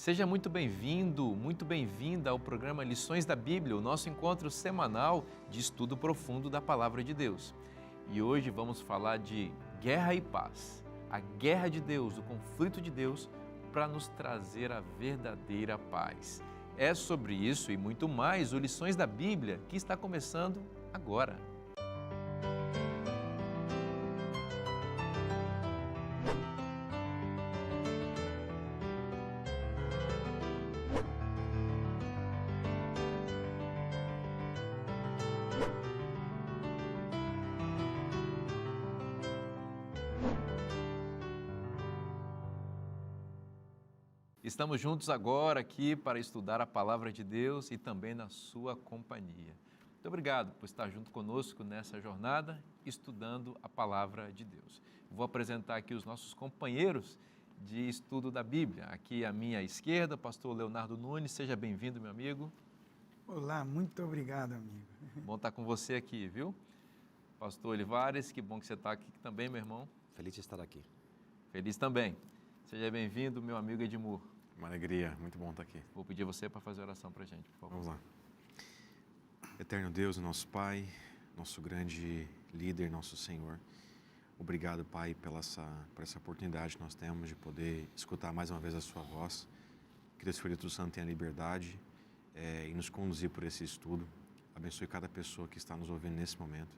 Seja muito bem-vindo, muito bem-vinda ao programa Lições da Bíblia, o nosso encontro semanal de estudo profundo da Palavra de Deus. E hoje vamos falar de guerra e paz, a guerra de Deus, o conflito de Deus para nos trazer a verdadeira paz. É sobre isso e muito mais o Lições da Bíblia que está começando agora. Estamos juntos agora aqui para estudar a Palavra de Deus e também na sua companhia. Muito obrigado por estar junto conosco nessa jornada, estudando a Palavra de Deus. Vou apresentar aqui os nossos companheiros de estudo da Bíblia. Aqui à minha esquerda, pastor Leonardo Nunes, seja bem-vindo, meu amigo. Olá, muito obrigado, amigo. Bom estar com você aqui, viu? Pastor Olivares, que bom que você está aqui também, meu irmão. Feliz de estar aqui. Feliz também. Seja bem-vindo, meu amigo Edmur. Uma alegria, muito bom estar aqui. Vou pedir você para fazer oração para a gente, por favor. Vamos lá. Eterno Deus, nosso Pai, nosso grande líder, nosso Senhor, obrigado, Pai, por essa oportunidade que nós temos de poder escutar mais uma vez a Sua voz. Que Deus Espírito Santo tenha liberdade e nos conduzir por esse estudo. Abençoe cada pessoa que está nos ouvindo nesse momento,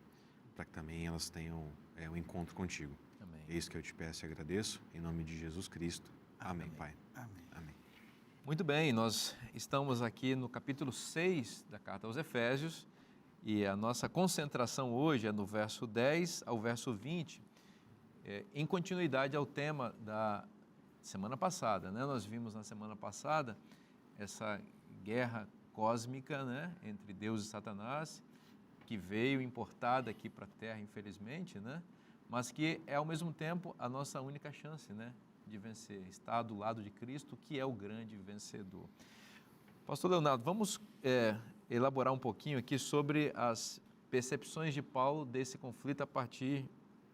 para que também elas tenham um encontro contigo. Amém. É isso que eu te peço e agradeço, em nome de Jesus Cristo. Amém, Pai. Amém. Amém. Muito bem, nós estamos aqui no capítulo 6 da Carta aos Efésios e a nossa concentração hoje é no verso 10 ao verso 20, em continuidade ao tema da semana passada, né? Nós vimos na semana passada essa guerra cósmica, né, entre Deus e Satanás, que veio importada aqui para a Terra, infelizmente, né, mas que é ao mesmo tempo a nossa única chance, né, de vencer, estar do lado de Cristo, que é o grande vencedor. Pastor Leonardo, vamos elaborar um pouquinho aqui sobre as percepções de Paulo desse conflito a partir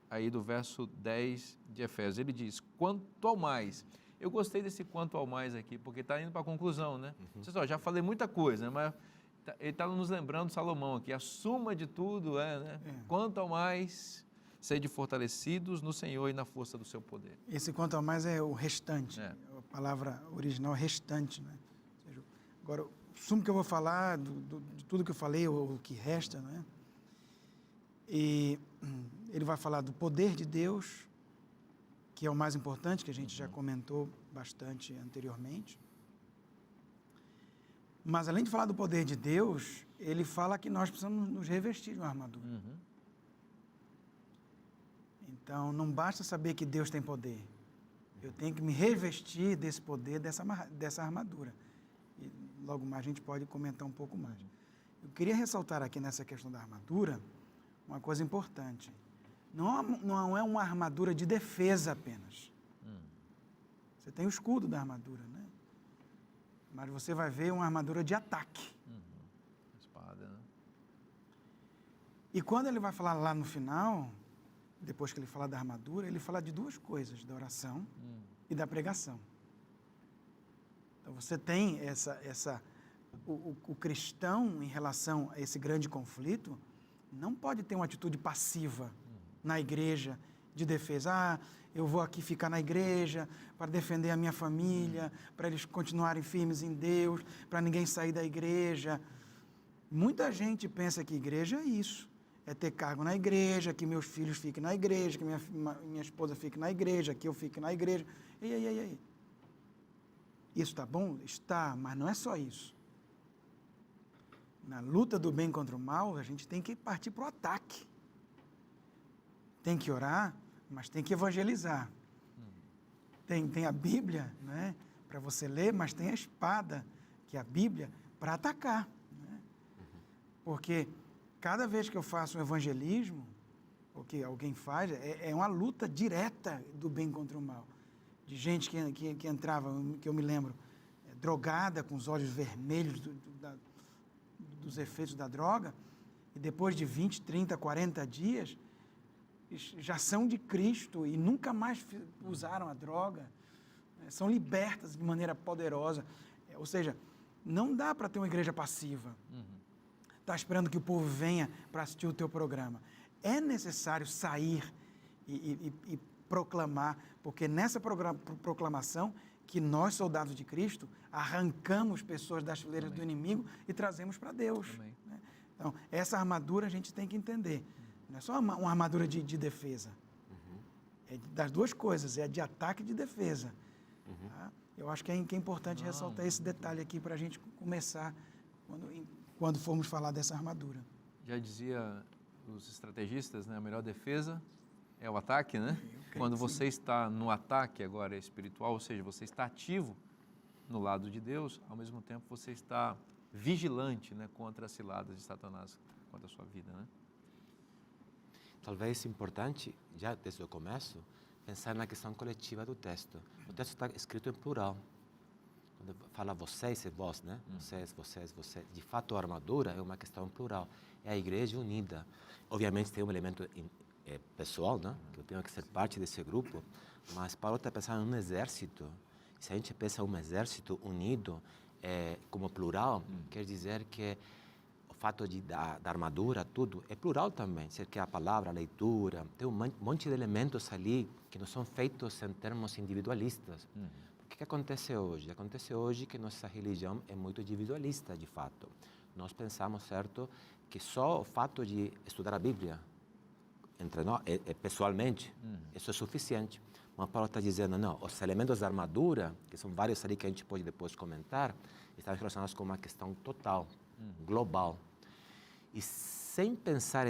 aí do verso 10 de Efésios. Ele diz, quanto ao mais. Eu gostei desse quanto ao mais aqui, porque está indo para a conclusão, né? Você já falei muita coisa, né? Mas ele está nos lembrando Salomão aqui, a suma de tudo quanto ao mais... Sede fortalecidos no Senhor e na força do seu poder. Esse quanto ao mais é o restante. A palavra original é restante, né? Ou seja, agora, o sumo que eu vou falar, de tudo que eu falei, o que resta, né? E ele vai falar do poder de Deus, que é o mais importante, que a gente já comentou bastante anteriormente. Mas, além de falar do poder de Deus, ele fala que nós precisamos nos revestir de uma armadura. Então, não basta saber que Deus tem poder. Eu tenho que me revestir desse poder, dessa armadura. E logo mais a gente pode comentar um pouco mais. Eu queria ressaltar aqui nessa questão da armadura uma coisa importante. Não é uma armadura de defesa apenas. Você tem o escudo da armadura, né? Mas você vai ver uma armadura de ataque. Espada, né? E quando ele vai falar lá no final... Depois que ele fala da armadura, ele fala de duas coisas, da oração e da pregação. Então você tem o cristão em relação a esse grande conflito, não pode ter uma atitude passiva na igreja, de defesa. Eu vou aqui ficar na igreja para defender a minha família, para eles continuarem firmes em Deus, para ninguém sair da igreja. Muita gente pensa que igreja é isso. É ter cargo na igreja, que meus filhos fiquem na igreja, que minha esposa fique na igreja, que eu fique na igreja. E aí? Isso está bom? Está, mas não é só isso. Na luta do bem contra o mal, a gente tem que partir para o ataque. Tem que orar, mas tem que evangelizar. Tem a Bíblia, né, para você ler, mas tem a espada, que é a Bíblia, para atacar. Né? Porque... Cada vez que eu faço um evangelismo, ou que alguém faz, é uma luta direta do bem contra o mal. De gente que entrava, que eu me lembro, drogada, com os olhos vermelhos dos efeitos da droga, e depois de 20, 30, 40 dias, já são de Cristo e nunca mais usaram a droga. são libertas de maneira poderosa. Ou seja, não dá para ter uma igreja passiva. Está esperando que o povo venha para assistir o teu programa. É necessário sair e proclamar, porque nessa proclamação que nós, soldados de Cristo, arrancamos pessoas das fileiras do inimigo e trazemos para Deus. Né? Então, essa armadura a gente tem que entender. Não é só uma armadura de defesa. É das duas coisas, é de ataque e de defesa. Tá? Eu acho que é importante ressaltar esse detalhe aqui para a gente começar quando formos falar dessa armadura. Já dizia os estrategistas, né? A melhor defesa é o ataque, né? Quando você está no ataque agora espiritual, ou seja, você está ativo no lado de Deus, ao mesmo tempo você está vigilante, né, contra as ciladas de Satanás, contra a sua vida, né? Talvez importante, já desde o começo, pensar na questão coletiva do texto. O texto está escrito em plural. Quando fala vocês e vós, né? Vocês. De fato, a armadura é uma questão plural. É a igreja unida. Obviamente tem um elemento pessoal, né? Que eu tenho que ser parte desse grupo, mas Paulo está pensando num exército. Se a gente pensa em um exército unido como plural, quer dizer que o fato da armadura, tudo, é plural também. Quer que a palavra, a leitura, tem um monte de elementos ali que não são feitos em termos individualistas. O que acontece hoje? Acontece hoje que nossa religião é muito individualista, de fato. Nós pensamos, certo, que só o fato de estudar a Bíblia, entre nós, pessoalmente, isso é suficiente. Mas Paulo está dizendo, não, os elementos da armadura, que são vários ali que a gente pode depois comentar, estão relacionados com uma questão total, global. E sem pensar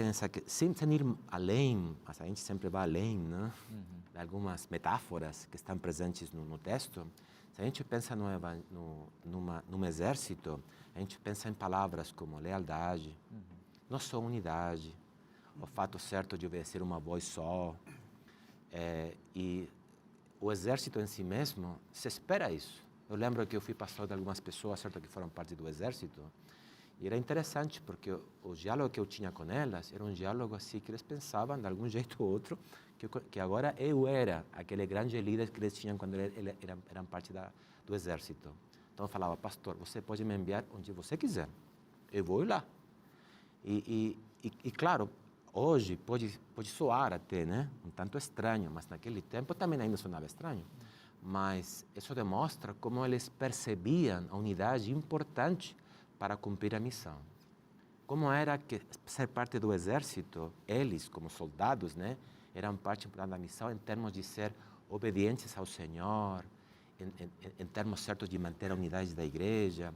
sem ir além, mas a gente sempre vai além, né? De algumas metáforas que estão presentes no texto, se a gente pensa num exército, a gente pensa em palavras como lealdade, não só unidade, o fato certo de obedecer uma voz só, e o exército em si mesmo se espera isso. Eu lembro que eu fui pastor de algumas pessoas, certo, que foram parte do exército, e era interessante porque o diálogo que eu tinha com elas era um diálogo assim que eles pensavam de algum jeito ou outro que agora eu era aquele grande líder que eles tinham quando eram parte do exército. Então eu falava, pastor, você pode me enviar onde você quiser, eu vou ir lá. E claro, hoje pode soar até, né, um tanto estranho, mas naquele tempo também ainda sonava estranho. Mas isso demonstra como eles percebiam a unidade importante para cumprir a missão. Como era que ser parte do exército, eles como soldados, né, eram parte da missão em termos de ser obedientes ao Senhor, em termos certos de manter a unidade da igreja.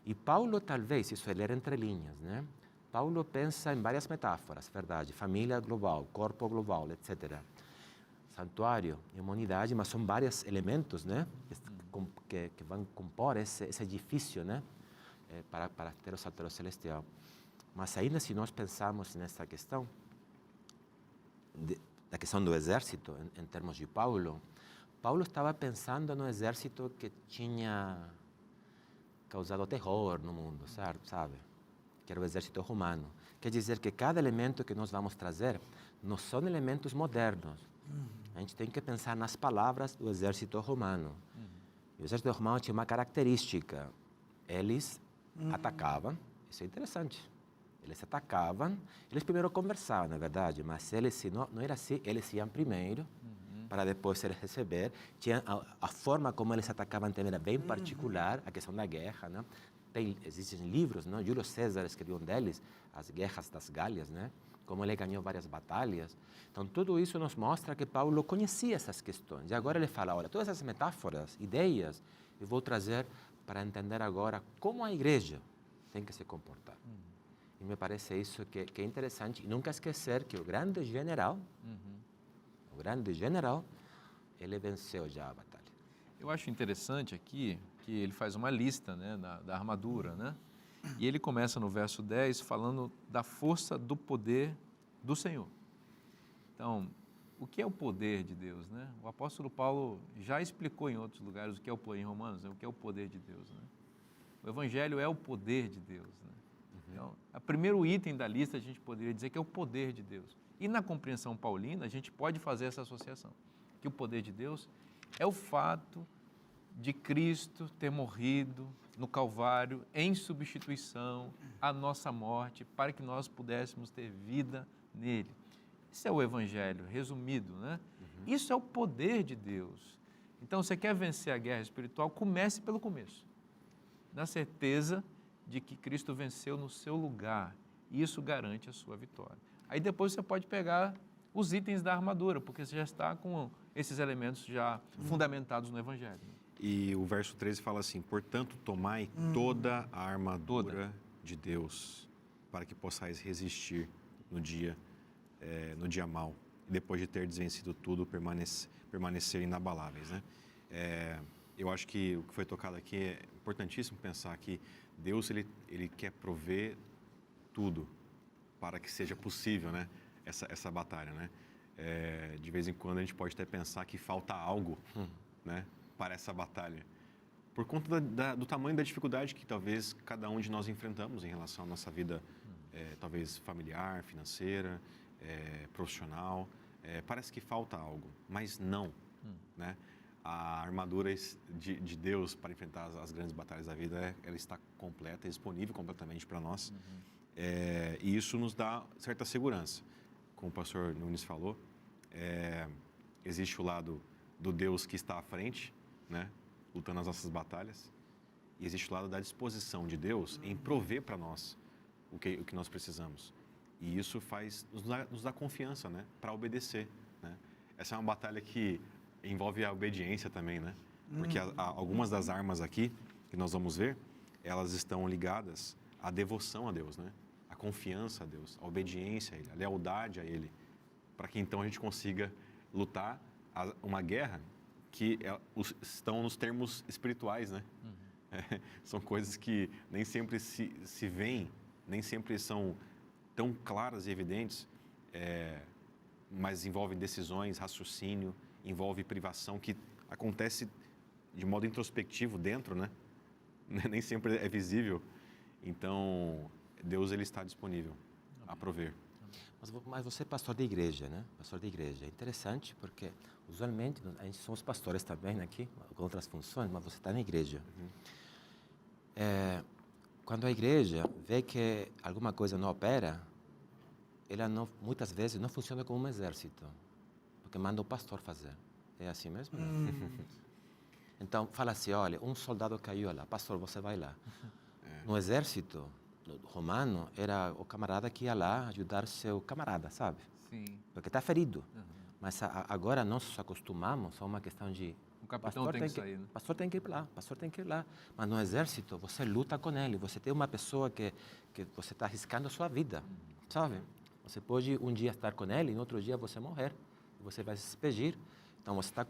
E Paulo, talvez, isso é ler entre linhas, né? Paulo pensa em várias metáforas, verdade? Família global, corpo global, etc. Santuário é uma unidade, mas são vários elementos, né, que vão compor esse edifício, né, para ter o santuário celestial. Mas ainda se nós pensarmos nessa questão, da questão do exército, em termos de Paulo estava pensando no exército que tinha causado terror no mundo, sabe? Que era o exército romano. Quer dizer que cada elemento que nós vamos trazer não são elementos modernos. A gente tem que pensar nas palavras do exército romano. E o exército romano tinha uma característica. Eles atacavam, isso é interessante. Eles atacavam, eles primeiro conversavam, na verdade, mas eles, não era assim, eles iam primeiro, para depois eles receber. Tinha a forma como eles atacavam também era bem particular, a questão da guerra, né? Existem livros, né? Júlio César escreveu um deles, As Guerras das Gálias, né? Como ele ganhou várias batalhas. Então, tudo isso nos mostra que Paulo conhecia essas questões. E agora ele fala, olha, todas essas metáforas, ideias, eu vou trazer para entender agora como a igreja tem que se comportar. E me parece isso que é interessante. E nunca esquecer que o grande general, ele venceu já a batalha. Eu acho interessante aqui que ele faz uma lista, né, da armadura, né? E ele começa no verso 10 falando da força do poder do Senhor. Então, o que é o poder de Deus, né? O apóstolo Paulo já explicou em outros lugares o que é o poder, em Romanos, né? O que é o poder de Deus, né? O evangelho é o poder de Deus, né? Então, o primeiro item da lista a gente poderia dizer que é o poder de Deus. E na compreensão paulina a gente pode fazer essa associação, que o poder de Deus é o fato de Cristo ter morrido no Calvário em substituição à nossa morte, para que nós pudéssemos ter vida nele. Esse é o Evangelho, resumido, né? Isso é o poder de Deus. Então, você quer vencer a guerra espiritual, comece pelo começo, na certeza de que Cristo venceu no seu lugar, e isso garante a sua vitória. Aí depois você pode pegar os itens da armadura, porque você já está com esses elementos já fundamentados no Evangelho. E o verso 13 fala assim: portanto, tomai toda a armadura de Deus, para que possais resistir no dia mau. E depois de ter desvencido tudo, permanecer inabaláveis, né? Eu acho que o que foi tocado aqui é importantíssimo pensar que Deus ele quer prover tudo para que seja possível, né, essa batalha, né? De vez em quando a gente pode até pensar que falta algo, né, para essa batalha, por conta do tamanho da dificuldade que talvez cada um de nós enfrentamos em relação à nossa vida, talvez familiar, financeira, profissional. Parece que falta algo, mas não, né? A armadura de Deus para enfrentar as grandes batalhas da vida, ela está completa, disponível completamente para nós. E isso nos dá certa segurança. Como o pastor Nunes falou, existe o lado do Deus que está à frente, né, lutando as nossas batalhas, e existe o lado da disposição de Deus em prover para nós o que nós precisamos. E isso nos dá confiança, né, para obedecer, né? Essa é uma batalha que envolve a obediência também, né? Porque algumas das armas aqui que nós vamos ver, elas estão ligadas à devoção a Deus, né? A confiança a Deus, a obediência a Ele, a lealdade a Ele, para que então a gente consiga lutar uma guerra que estão nos termos espirituais, né? São coisas que nem sempre se veem, nem sempre são tão claras e evidentes, mas envolvem decisões, raciocínio, envolve privação que acontece de modo introspectivo dentro, né? Nem sempre é visível. Então, Deus ele está disponível a prover. Mas você é pastor de igreja, né? Pastor de igreja. É interessante porque, usualmente, a gente somos pastores também aqui, com outras funções, mas você está na igreja. Quando a igreja vê que alguma coisa não opera, ela não, muitas vezes não funciona como um exército, porque manda o pastor fazer. É assim mesmo? Então, fala assim, olha, um soldado caiu lá, pastor, você vai lá. No exército romano, era o camarada que ia lá ajudar seu camarada, sabe? Sim. Porque está ferido. Mas agora nós nos acostumamos a uma questão de... O capitão tem que sair, né? Pastor tem que ir lá, pastor tem que ir lá. Mas no exército, você luta com ele. Você tem uma pessoa que você está arriscando a sua vida, sabe? Você pode um dia estar com ele e no outro dia você morrer. Você vai se despedir. Então, você está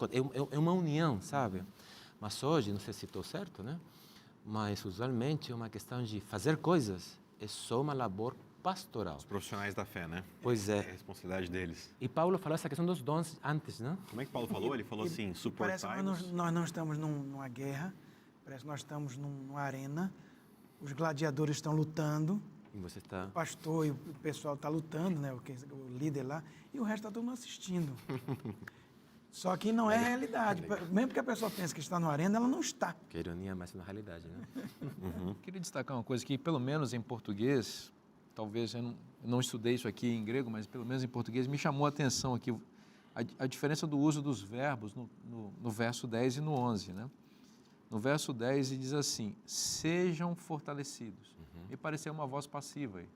é uma união, sabe? Mas hoje, não sei se estou certo, né? Mas usualmente é uma questão de fazer coisas. É só uma labor pastoral. Os profissionais da fé, né? Pois é. É a responsabilidade deles. E Paulo falou essa questão dos dons antes, né? Como é que Paulo falou? Ele falou assim, suportai-nos. Parece que nós não estamos numa guerra, parece que nós estamos numa arena, os gladiadores estão lutando, E você está... o pastor e o pessoal está lutando, né? O líder lá, e o resto está todo mundo assistindo. Só que não é realidade. Mesmo que a pessoa pense que está numa arena, ela não está. Que ironia, mas na realidade, né? Queria destacar uma coisa que, pelo menos em português, talvez eu não estudei isso aqui em grego, mas pelo menos em português me chamou a atenção aqui a diferença do uso dos verbos no verso 10 e no 11, né? No verso 10 ele diz assim, sejam fortalecidos. Me pareceu uma voz passiva aí.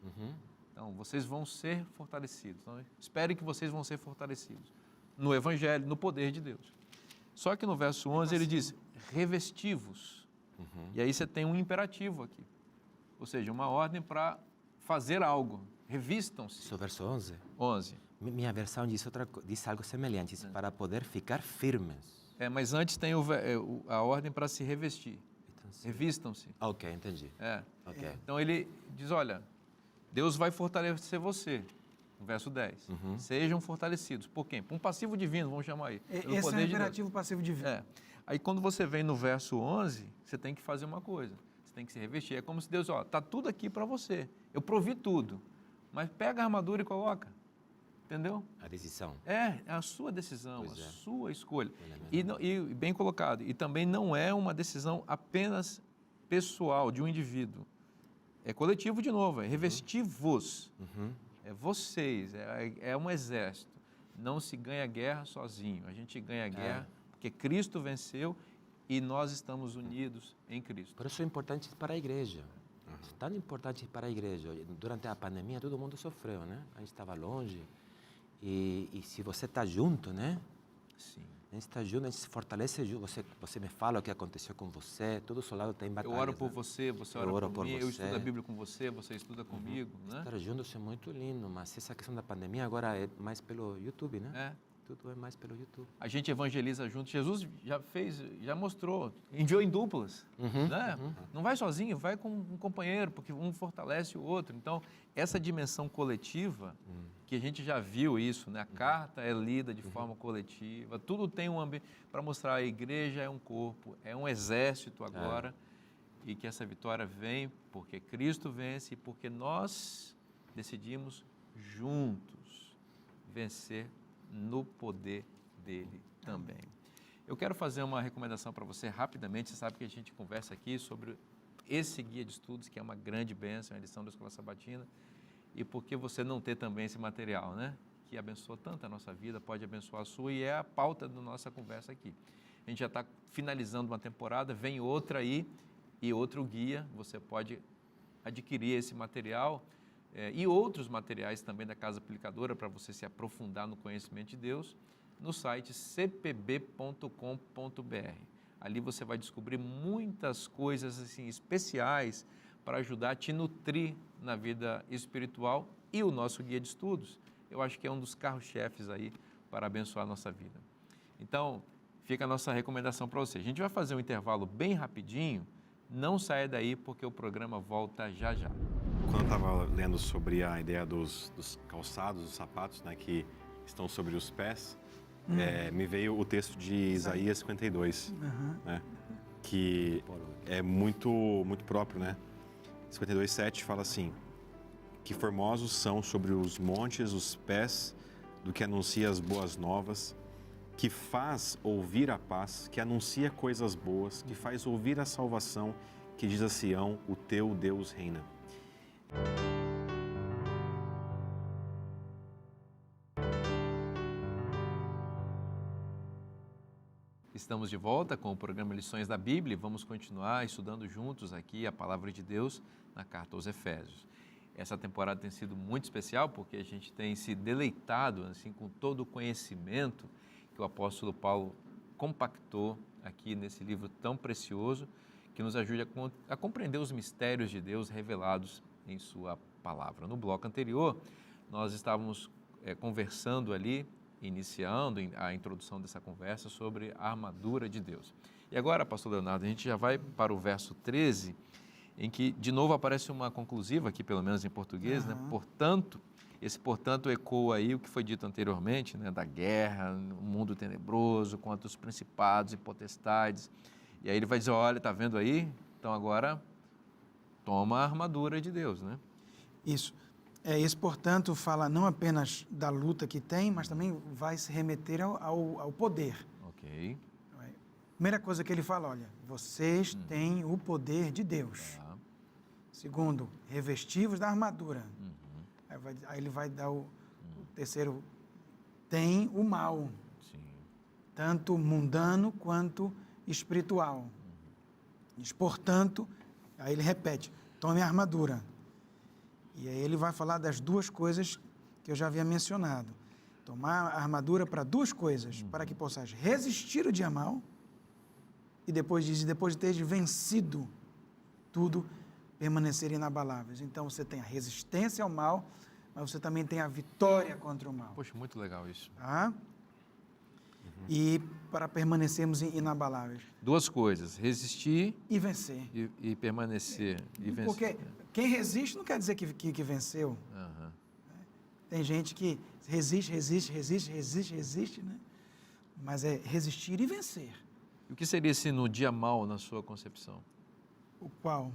Então, vocês vão ser fortalecidos. Então, espere que vocês vão ser fortalecidos no Evangelho, no poder de Deus. Só que no verso 11 ele diz, revestivos. E aí você tem um imperativo aqui. Ou seja, uma ordem para fazer algo. Revistam-se. Isso é o verso 11? 11. Minha versão diz algo semelhante, diz, para poder ficar firmes. Mas antes tem a ordem para se revestir. Então, Revistam-se. Ok, entendi. Okay. Então ele diz, olha, Deus vai fortalecer você. No verso 10. Sejam fortalecidos. Por quem? Por um passivo divino, vamos chamar aí. Esse é o imperativo passivo divino. Aí quando você vem no verso 11, você tem que fazer uma coisa. Você tem que se revestir. É como se Deus, está tudo aqui para você. Eu provi tudo. Mas pega a armadura e coloca. entendeu? A decisão. É a sua decisão, Pois a é. sua escolha. Elemento. E bem colocado, e também não é uma decisão apenas pessoal de um indivíduo. É coletivo de novo, é revestir-vos, Uhum. é vocês, é um exército. Não se ganha guerra sozinho, a gente ganha guerra porque Cristo venceu e nós estamos unidos em Cristo. Por isso é importante para a igreja. É tão importante para a igreja. Durante a pandemia, todo mundo sofreu, né? A gente estava longe. E se você está junto, né? Sim. A gente está junto, a gente se fortalece junto. Você me fala o que aconteceu com você. Todo soldado tem batalha. Eu oro por você, você Eu ora oro por mim, por eu você. estudo a Bíblia com você, você estuda comigo, né? Estar juntos é muito lindo, mas essa questão da pandemia agora é mais pelo YouTube, né? É. Tudo é mais pelo YouTube. A gente evangeliza junto. Jesus já mostrou, enviou em duplas. Né? Não vai sozinho, vai com um companheiro, porque um fortalece o outro. Então, essa dimensão coletiva, que a gente já viu isso, né? A carta é lida de forma coletiva, tudo tem um ambiente para mostrar a igreja é um corpo, é um exército agora, e que essa vitória vem porque Cristo vence e porque nós decidimos juntos vencer no poder dele também. Eu quero fazer uma recomendação para você rapidamente. Você sabe que a gente conversa aqui sobre esse guia de estudos, que é uma grande bênção, a lição da Escola Sabatina, e por que você não ter também esse material, né? Que abençoa tanto a nossa vida, pode abençoar a sua, e é a pauta da nossa conversa aqui. A gente já está finalizando uma temporada, vem outra aí, e outro guia, você pode adquirir esse material, e outros materiais também da Casa Aplicadora para você se aprofundar no conhecimento de Deus no site cpb.com.br. Ali você vai descobrir muitas coisas assim especiais para ajudar a te nutrir na vida espiritual, e o nosso guia de estudos, eu acho que é um dos carros-chefes aí para abençoar a nossa vida. Então, fica a nossa recomendação para você. A gente vai fazer um intervalo bem rapidinho, não saia daí porque o programa volta já já. Quando eu estava lendo sobre a ideia dos calçados, dos sapatos, né, que estão sobre os pés, me veio o texto de Isaías 52, né, que é muito, muito próprio, né? 52:7 fala assim: que formosos são sobre os montes os pés do que anuncia as boas novas, que faz ouvir a paz, que anuncia coisas boas, que faz ouvir a salvação, que diz a Sião: o teu Deus reina. Estamos de volta com o programa Lições da Bíblia e vamos continuar estudando juntos aqui a Palavra de Deus na Carta aos Efésios. Essa temporada tem sido muito especial porque a gente tem se deleitado assim, com todo o conhecimento que o apóstolo Paulo compactou aqui nesse livro tão precioso, que nos ajude a compreender os mistérios de Deus revelados em sua palavra. No bloco anterior, nós estávamos conversando ali, iniciando a introdução dessa conversa sobre a armadura de Deus. E agora, pastor Leonardo, a gente já vai para o verso 13, em que de novo aparece uma conclusiva aqui, pelo menos em português, né? Portanto, esse portanto ecoa aí o que foi dito anteriormente, né? Da guerra, o mundo tenebroso, contra os principados e potestades. E aí ele vai dizer, olha, está vendo aí? Então agora toma a armadura de Deus, né? Isso. Esse, portanto, fala não apenas da luta que tem, mas também vai se remeter ao poder. Ok. Primeira coisa que ele fala, olha, vocês têm o poder de Deus. Tá. Segundo, revestivos da armadura. Aí ele vai dar o terceiro, tem o mal, Sim. tanto mundano quanto espiritual. Diz, portanto, aí ele repete, tome a armadura. E aí ele vai falar das duas coisas que eu já havia mencionado. Tomar a armadura para duas coisas, para que possas resistir o dia mal, e depois diz, depois de teres vencido tudo, permanecer inabaláveis. Então você tem a resistência ao mal, mas você também tem a vitória contra o mal. Poxa, muito legal isso. Tá? E para permanecermos inabaláveis. Duas coisas, resistir E vencer. e permanecer. E vencer. Porque quem resiste não quer dizer que venceu. Aham. Tem gente que resiste, né? Mas é resistir e vencer. E o que seria esse no dia mal na sua concepção? O qual?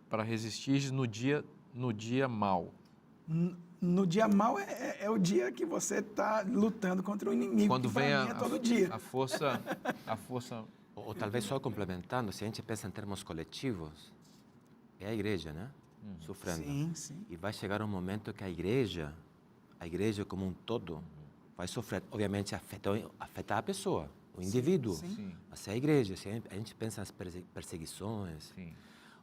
Para resistir no dia mal. No dia mau é o dia que você está lutando contra o inimigo. Quando que vem pra mim é todo dia. a força... Ou talvez só complementando, se a gente pensa em termos coletivos, é a igreja, né? Sofrendo. Sim, sim. E vai chegar um momento que a igreja como um todo, vai sofrer. Obviamente, afeta a pessoa, o indivíduo. Sim. Mas é a igreja. Se a gente pensa nas perseguições, Sim.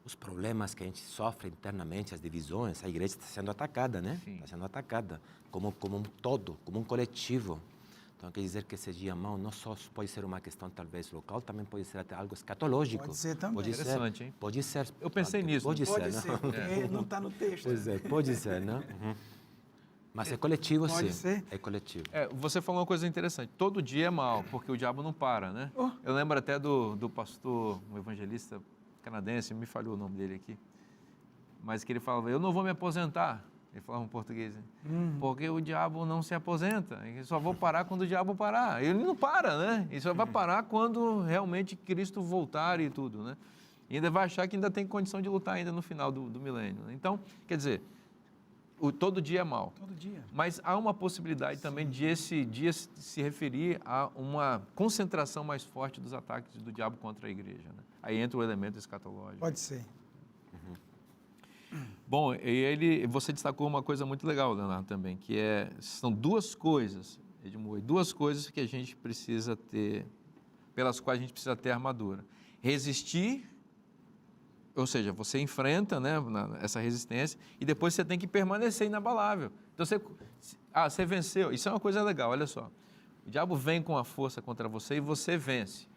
os problemas que a gente sofre internamente, as divisões, a igreja está sendo atacada, né? Sim. Está sendo atacada como um todo, como um coletivo. Então, quer dizer que esse dia mau não só pode ser uma questão, talvez, local, também pode ser até algo escatológico. Pode ser também. Pode Interessante, ser, hein? Pode ser. Eu pensei nisso. Pode Pode ser, ser, não? porque não está no texto. Pois é, pode ser, não? Mas é coletivo, Pode sim. ser. É coletivo. Você falou uma coisa interessante. Todo dia é mal, porque o diabo não para, né? Oh. Eu lembro até do pastor, um evangelista canadense, me falhou o nome dele aqui, mas que ele falava, eu não vou me aposentar. Ele falava em português, né? Porque o diabo não se aposenta. Eu só vou parar quando o diabo parar. Ele não para, né? Ele só vai parar quando realmente Cristo voltar e tudo, né? E ainda vai achar que ainda tem condição de lutar ainda no final do milênio. Então, quer dizer, todo dia é mal. Todo dia. Mas há uma possibilidade também de esse dia se referir a uma concentração mais forte dos ataques do diabo contra a igreja, né? Aí entra o elemento escatológico. Pode ser. Bom, você destacou uma coisa muito legal, Leonardo, também, que são duas coisas, Edmur, duas coisas que a gente precisa ter, pelas quais a gente precisa ter armadura. Resistir, ou seja, você enfrenta, né, essa resistência e depois você tem que permanecer inabalável. Então, você venceu. Isso é uma coisa legal, olha só. O diabo vem com a força contra você e você vence.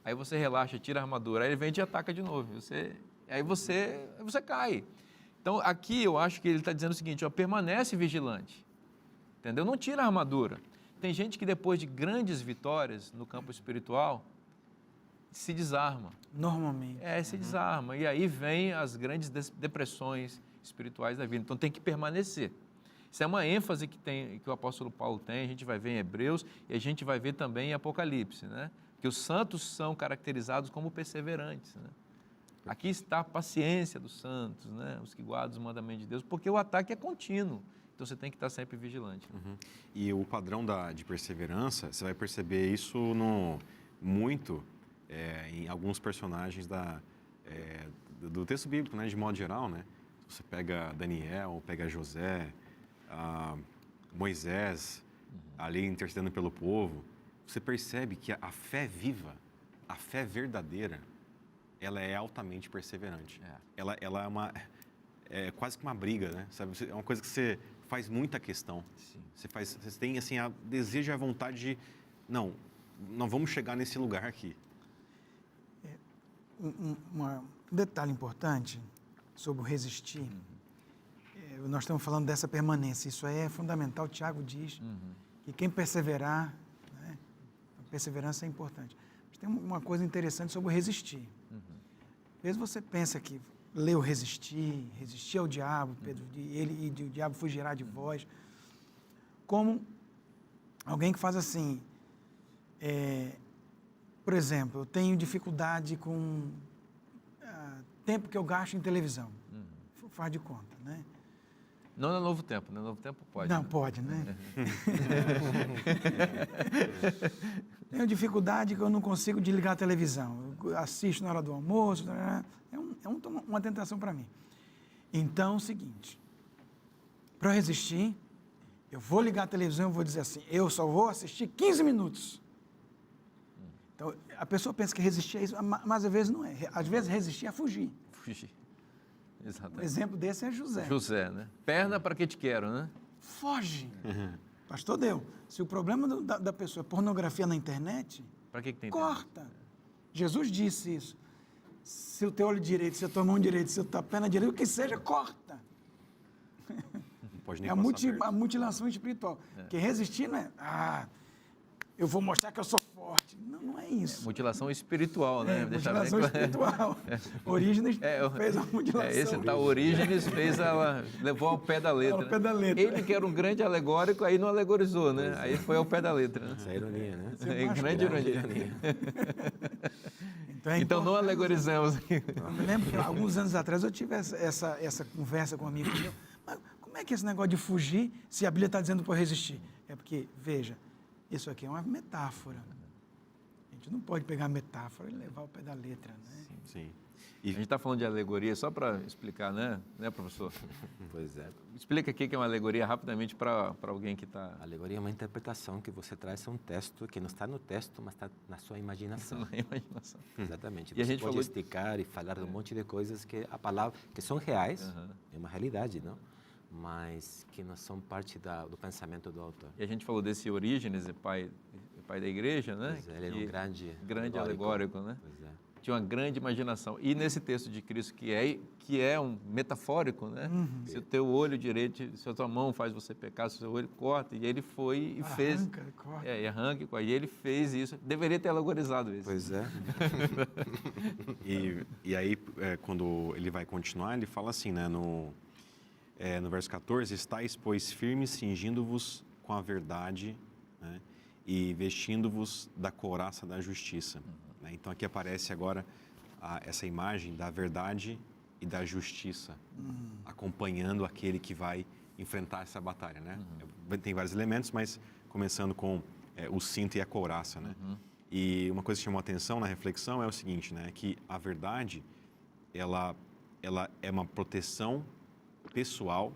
Aí você relaxa, tira a armadura, aí ele vem e te ataca de novo. Aí você cai. Então, aqui eu acho que ele está dizendo o seguinte, ó, permanece vigilante, entendeu? Não tira a armadura. Tem gente que depois de grandes vitórias no campo espiritual, se desarma. Normalmente. Se desarma. E aí vem as grandes depressões espirituais da vida. Então, tem que permanecer. Isso é uma ênfase que o apóstolo Paulo tem, a gente vai ver em Hebreus e a gente vai ver também em Apocalipse, né? Que os santos são caracterizados como perseverantes, né? Aqui está a paciência dos santos, né? Os que guardam os mandamentos de Deus, porque o ataque é contínuo. Então, você tem que estar sempre vigilante. E o padrão de perseverança, você vai perceber isso muito em alguns personagens do texto bíblico, né? De modo geral, né? Você pega Daniel, pega José, Moisés, ali intercedendo pelo povo. Você percebe que a fé viva, a fé verdadeira, ela é altamente perseverante. Ela é quase que uma briga, né? Sabe? É uma coisa que você faz muita questão. Sim. Você tem assim a desejo e a vontade de não vamos chegar nesse lugar aqui. Um detalhe importante sobre o resistir. Nós estamos falando dessa permanência. Isso aí é fundamental. Tiago diz que quem perseverar, né? A perseverança é importante. Mas tem uma coisa interessante sobre o resistir. Às vezes você pensa que leu resistir ao diabo, e o diabo fugirá de vós, como alguém que faz assim, por exemplo, eu tenho dificuldade com tempo que eu gasto em televisão, faz de conta, né? Não no Novo Tempo, no Novo Tempo pode. Não, né? pode, né? Tenho dificuldade que eu não consigo desligar a televisão. Eu assisto na hora do almoço, uma tentação para mim. Então, é o seguinte, para eu resistir, eu vou ligar a televisão e vou dizer assim, eu só vou assistir 15 minutos. Então, a pessoa pensa que resistir é isso, mas às vezes não é. Às vezes resistir é fugir. Fugir. Exatamente. Um exemplo desse é José. José, né? Perna para que te quero, né? Foge. Pastor Deu, se o problema da pessoa é pornografia na internet, Para que tem corta. Jesus disse isso. Se o teu olho direito, se a tua mão direita, se a tua perna direita, o que seja, corta. Não pode nem É passar a mutilação espiritual. Porque resistir não é, eu vou mostrar que eu sou forte. Não é isso. Mutilação espiritual, né? Mutilação espiritual. Orígenes fez a mutilação. Esse tal Orígenes levou ao pé da letra. Ao pé da letra. Ele que era um grande alegórico, aí não alegorizou, né? Aí foi ao pé da letra. Né? Essa é a ironia, né? Grande ironia. Então não alegorizamos. Eu me lembro que alguns anos atrás eu tive essa conversa com um amigo meu. Mas como como é que é esse negócio de fugir se a Bíblia está dizendo para resistir? É porque, veja, isso aqui é uma metáfora. A gente não pode pegar a metáfora e levar ao pé da letra, né? Sim. A gente está falando de alegoria só para explicar, né, professor? Pois é. Explica o que é uma alegoria rapidamente para alguém que está A alegoria é uma interpretação que você traz a um texto que não está no texto, mas está na sua imaginação. na imaginação. Exatamente. E a Você gente pode falou- esticar e falar de um monte de coisas que a palavra, que são reais, Aham. é uma realidade, não? Mas que não são parte do pensamento do autor. E a gente falou desse Orígenes, pai da igreja, né? Pois é, ele era Que- um grande alegórico, né? Pois é. Tinha uma grande imaginação. E nesse texto de Cristo, que é um metafórico, né? Se o teu olho direito, se a tua mão faz você pecar, se o seu olho corta, e ele foi e fez. Arranca, corta. E arranca, e ele fez isso. Deveria ter alegorizado isso. Pois é. E aí, quando ele vai continuar, ele fala assim, né, no verso 14, estáis, pois, firmes, cingindo-vos com a verdade, né, e vestindo-vos da couraça da justiça. Né? Então, aqui aparece agora essa imagem da verdade e da justiça, acompanhando aquele que vai enfrentar essa batalha, né? Tem vários elementos, mas começando com o cinto e a couraça, né? E uma coisa que chamou a atenção na reflexão é o seguinte, né? Que a verdade, ela é uma proteção pessoal,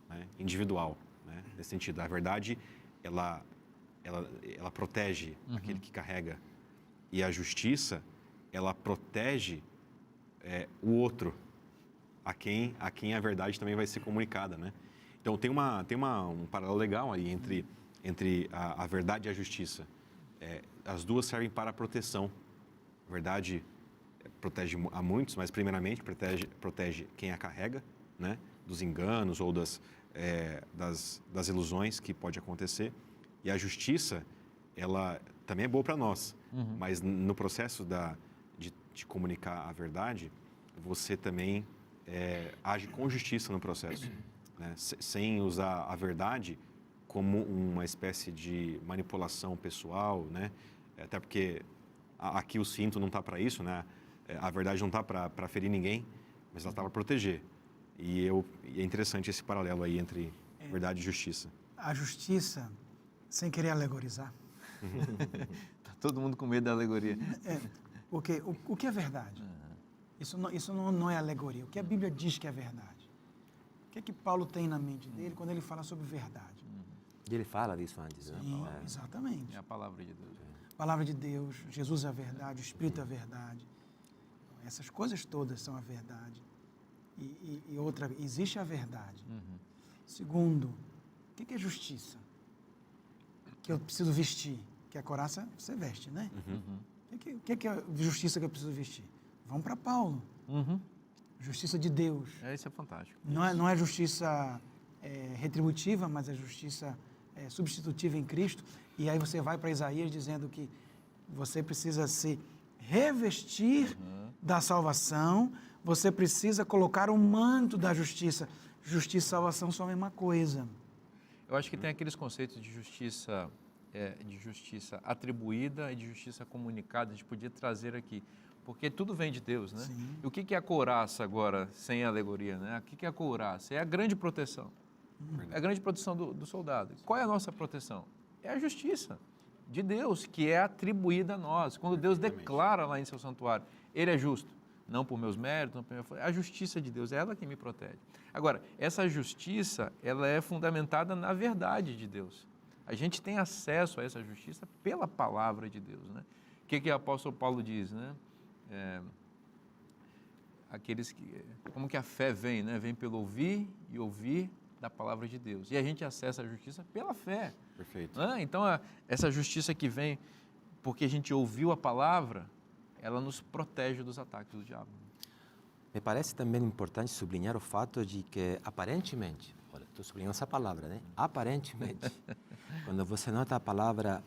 né? Individual, né? Nesse sentido, a verdade, ela protege aquele que carrega, e a justiça, ela protege o outro, a quem a verdade também vai ser comunicada, né? Então tem um paralelo legal aí entre a verdade e a justiça. As duas servem para a proteção. A verdade protege a muitos, mas primeiramente protege quem a carrega, né? Dos enganos ou das ilusões que pode acontecer. E a justiça, ela também é boa para nós, mas no processo de comunicar a verdade, você também age com justiça no processo, né? Sem usar a verdade como uma espécie de manipulação pessoal, né? Até porque aqui o cinto não está para isso, né? A verdade não está para ferir ninguém, mas ela está para proteger. E é interessante esse paralelo aí entre verdade e justiça. A justiça, sem querer alegorizar, Tá todo mundo com medo da alegoria. porque o que é verdade? Isso não é alegoria. O que a Bíblia diz que é verdade? O que Paulo tem na mente dele quando ele fala sobre verdade? E ele fala disso antes, né? Sim, exatamente. É a palavra de Deus. A palavra de Deus, Jesus é a verdade, o Espírito é a verdade. Essas coisas todas são a verdade. E outra, existe a verdade. Segundo, o que é justiça? Que eu preciso vestir. Que a couraça você veste, né? O que é a justiça que eu preciso vestir? Vamos para Paulo. Justiça de Deus. Isso é fantástico. Não é justiça retributiva, mas é justiça substitutiva em Cristo. E aí você vai para Isaías dizendo que você precisa se revestir da salvação, você precisa colocar o manto da justiça. Justiça e salvação são a mesma coisa. Eu acho que tem aqueles conceitos de justiça atribuída e de justiça comunicada, a gente podia trazer aqui, porque tudo vem de Deus, né? Sim. E o que é a couraça agora, sem alegoria, né? O que é a couraça? É a grande proteção. É a grande proteção do soldado. Qual é a nossa proteção? É a justiça de Deus, que é atribuída a nós. Quando Deus declara lá em seu santuário, Ele é justo, não por meus méritos, não por minha força, é a justiça de Deus, é ela que me protege. Agora, essa justiça, ela é fundamentada na verdade de Deus. A gente tem acesso a essa justiça pela palavra de Deus, né? O que o apóstolo Paulo diz, né? Como que a fé vem, né? Vem pelo ouvir e ouvir da palavra de Deus. E a gente acessa a justiça pela fé. Perfeito. Então, essa justiça que vem porque a gente ouviu a palavra, ela nos protege dos ataques do diabo. Me parece também importante sublinhar o fato de que, aparentemente, olha, estou sublinhando essa palavra, né? Aparentemente, quando você nota a palavra,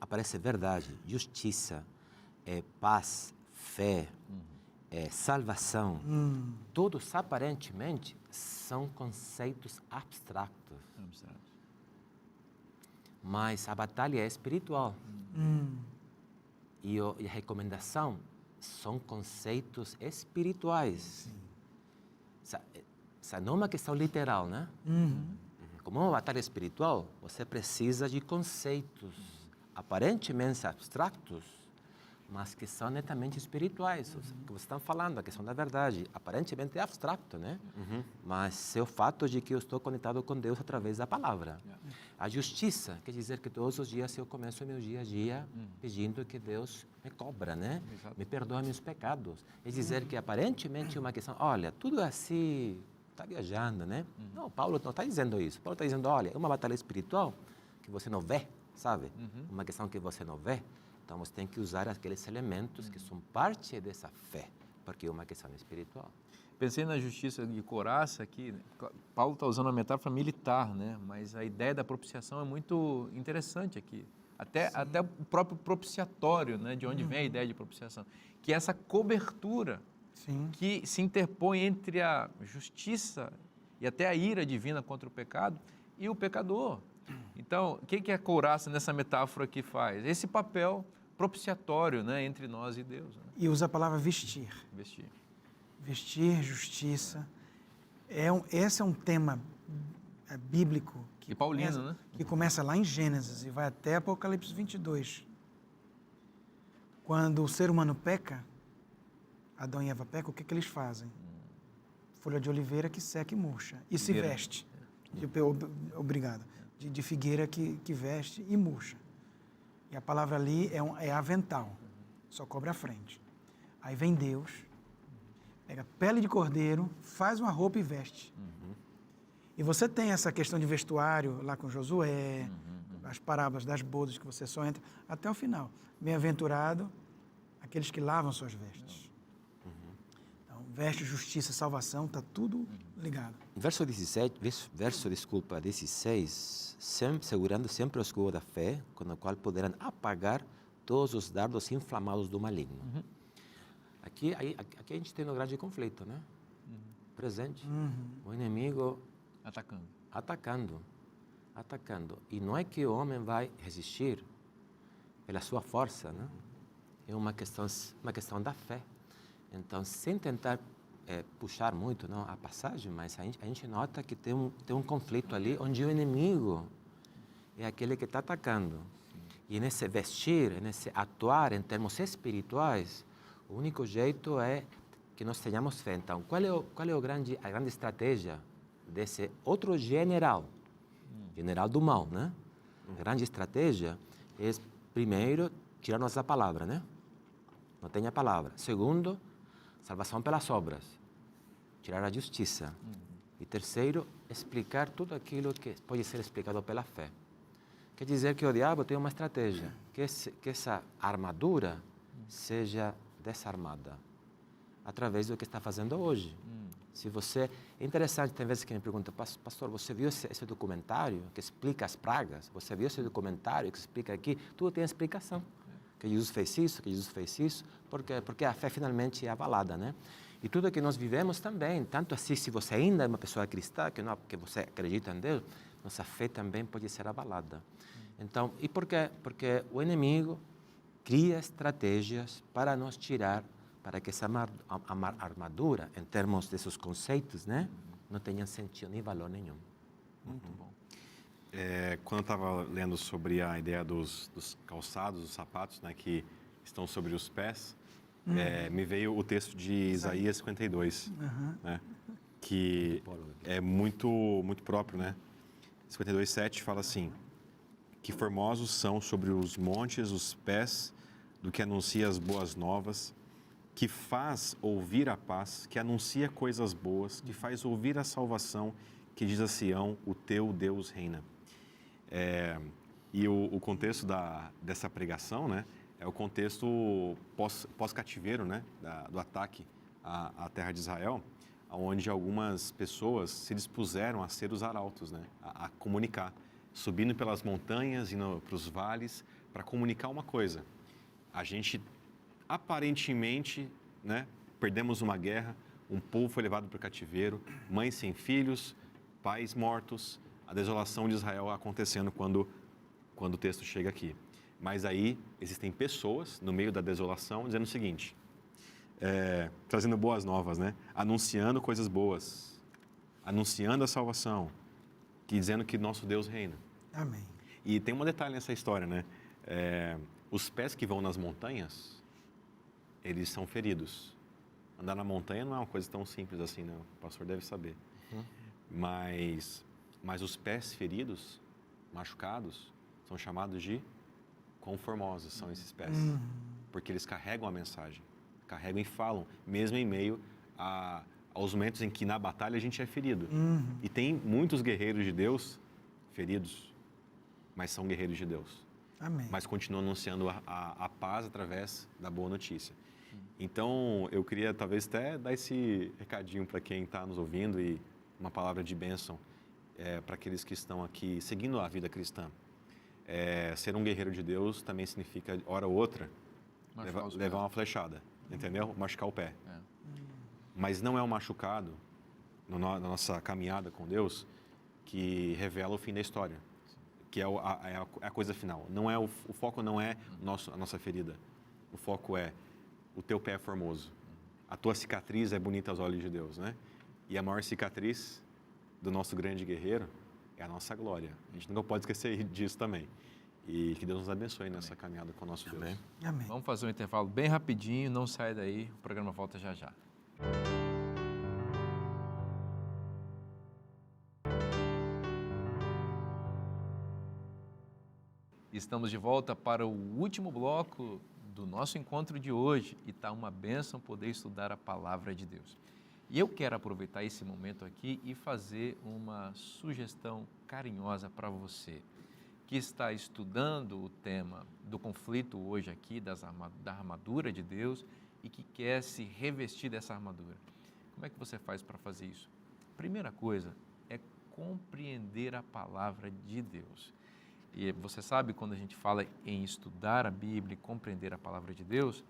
aparece verdade, justiça, paz, fé, salvação, todos aparentemente são conceitos abstratos. Mas a batalha é espiritual. E a recomendação são conceitos espirituais. Não é uma questão literal, né? Como é uma batalha espiritual, você precisa de conceitos aparentemente abstratos, mas que são netamente espirituais. O que vocês estão falando, a questão da verdade, aparentemente é abstrato, né? Mas é o fato de que eu estou conectado com Deus através da palavra. A justiça quer dizer que todos os dias eu começo o meu dia a dia pedindo que Deus me cobra, né? Me perdoa meus pecados. É dizer que aparentemente é uma questão, olha, tudo assim, está viajando, né? Não, Paulo não está dizendo isso. Paulo está dizendo, olha, é uma batalha espiritual que você não vê, sabe? Uma questão que você não vê. Então, você tem que usar aqueles elementos que são parte dessa fé, porque é uma questão espiritual. Pensei na justiça de couraça aqui. Paulo está usando uma metáfora militar, né? Mas a ideia da propiciação é muito interessante aqui. Até o próprio propiciatório, né? De onde vem a ideia de propiciação. Que é essa cobertura que se interpõe entre a justiça e até a ira divina contra o pecado e o pecador. Então, o que a couraça nessa metáfora aqui faz? Esse papel propiciatório, né, entre nós e Deus. Né? E usa a palavra vestir. Vestir. Vestir, justiça. Esse é um tema bíblico. E paulino, né? Que começa lá em Gênesis e vai até Apocalipse 22. Quando o ser humano peca, Adão e Eva pecam, o que eles fazem? Folha de oliveira que seca e murcha. E se veste. Obrigado. De figueira que veste e murcha. E a palavra ali é avental, só cobre a frente. Aí vem Deus, pega pele de cordeiro, faz uma roupa e veste. E você tem essa questão de vestuário lá com Josué, as parábolas das bodas que você só entra, até o final. Bem-aventurado aqueles que lavam suas vestes. Então, veste, justiça, salvação, está tudo ligado. Verso 16, segurando sempre o escudo da fé, com o qual poderão apagar todos os dardos inflamados do maligno. Aqui a gente tem um grande conflito, né? Presente. O inimigo atacando. E não é que o homem vai resistir pela sua força, né? É uma questão da fé. Então, sem tentar puxar muito não, a passagem, mas a gente nota que tem um conflito ali onde o inimigo é aquele que está atacando. E nesse vestir, nesse atuar em termos espirituais, o único jeito é que nós tenhamos fé. Então, qual é a grande estratégia desse outro general do mal, né? A grande estratégia é, primeiro, tirar-nos da palavra, né? Não tem a palavra. Segundo, salvação pelas obras, tirar a justiça. E terceiro, explicar tudo aquilo que pode ser explicado pela fé. Quer dizer que o diabo tem uma estratégia, que essa armadura seja desarmada, através do que está fazendo hoje. Se você... É interessante, tem vezes que me perguntam, pastor, você viu esse documentário que explica as pragas? Você viu esse documentário que explica aqui? Tudo tem explicação. Que Jesus fez isso, porque a fé finalmente é avalada, né? E tudo que nós vivemos também, tanto assim, se você ainda é uma pessoa cristã, que você acredita em Deus, nossa fé também pode ser avalada. Então, e por quê? Porque o inimigo cria estratégias para nos tirar, para que essa armadura, em termos desses conceitos, né, não tenha sentido nem valor nenhum. Muito bom. Quando eu estava lendo sobre a ideia dos calçados, dos sapatos, né, que estão sobre os pés, me veio o texto de Isaías 52, né, que é muito, muito próprio, né? 52:7 fala assim: que formosos são sobre os montes os pés do que anuncia as boas novas, que faz ouvir a paz, que anuncia coisas boas, que faz ouvir a salvação, que diz a Sião, o teu Deus reina. E o contexto dessa pregação, né, é o contexto pós-cativeiro, né, do ataque à terra de Israel, onde algumas pessoas se dispuseram a ser os arautos, né, a comunicar, subindo pelas montanhas, indo para os vales, para comunicar uma coisa. A gente, aparentemente, né, perdemos uma guerra, um povo foi levado para o cativeiro, mães sem filhos, pais mortos, a desolação de Israel acontecendo quando o texto chega aqui. Mas aí existem pessoas no meio da desolação dizendo o seguinte, trazendo boas novas, né? Anunciando coisas boas. anunciando a salvação, dizendo que nosso Deus reina. Amém. E tem um detalhe nessa história, né? Os pés que vão nas montanhas, eles são feridos. Andar na montanha não é uma coisa tão simples assim, não. O pastor deve saber. Mas os pés feridos, machucados, são chamados de conformosos, são esses pés. Porque eles carregam a mensagem, carregam e falam, mesmo em meio aos momentos em que na batalha a gente é ferido. E tem muitos guerreiros de Deus feridos, mas são guerreiros de Deus. Amém. Mas continuam anunciando a paz através da boa notícia. Então, eu queria talvez até dar esse recadinho para quem está nos ouvindo e uma palavra de bênção para aqueles que estão aqui seguindo a vida cristã. Ser um guerreiro de Deus também significa, hora ou outra, levar uma flechada, entendeu? Machucar o pé. Mas não é um machucado, na nossa caminhada com Deus, que revela o fim da história, que é a coisa final. Não é o foco não é a nossa ferida. O foco é o teu pé é formoso. A tua cicatriz é bonita aos olhos de Deus, né? E a maior cicatriz do nosso grande guerreiro é a nossa glória. A gente nunca pode esquecer disso também. E que Deus nos abençoe nessa caminhada com o nosso Deus. Amém. Vamos fazer um intervalo bem rapidinho, não sai daí, o programa volta já já. Estamos de volta para o último bloco do nosso encontro de hoje e está uma bênção poder estudar a Palavra de Deus. E eu quero aproveitar esse momento aqui e fazer uma sugestão carinhosa para você que está estudando o tema do conflito hoje aqui, da armadura de Deus e que quer se revestir dessa armadura. Como é que você faz para fazer isso? Primeira coisa é compreender a Palavra de Deus. E você sabe, quando a gente fala em estudar a Bíblia e compreender a Palavra de Deus,